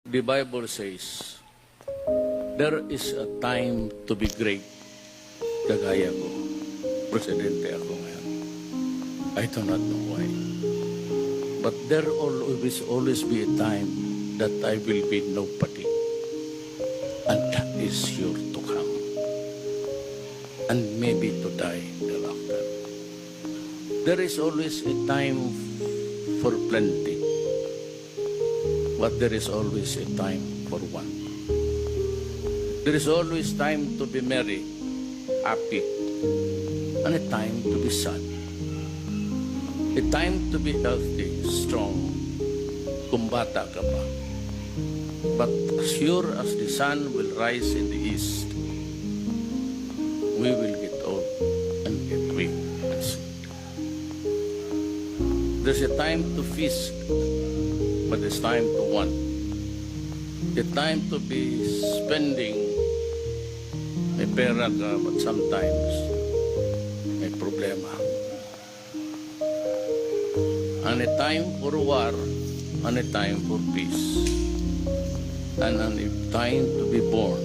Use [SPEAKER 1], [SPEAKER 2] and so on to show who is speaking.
[SPEAKER 1] The Bible says, there is a time to be great. Kagaya ko. Presidente ako ngayon. I do not know why. But there will always be a time that I will be nobody. And that is sure to come. And maybe to die thereafter. There is always a time for plenty. But there is always a time for one. There is always time to be merry, happy, and a time to be sad. A time to be healthy, strong, kung bata ka pa. But as sure as the sun will rise in the east, we will get old and get weak and sick. There's a time to feast, but it's time to want. The time to be spending, may pera ka, but sometimes may problema. And a time for war, and a time for peace. And a time to be born,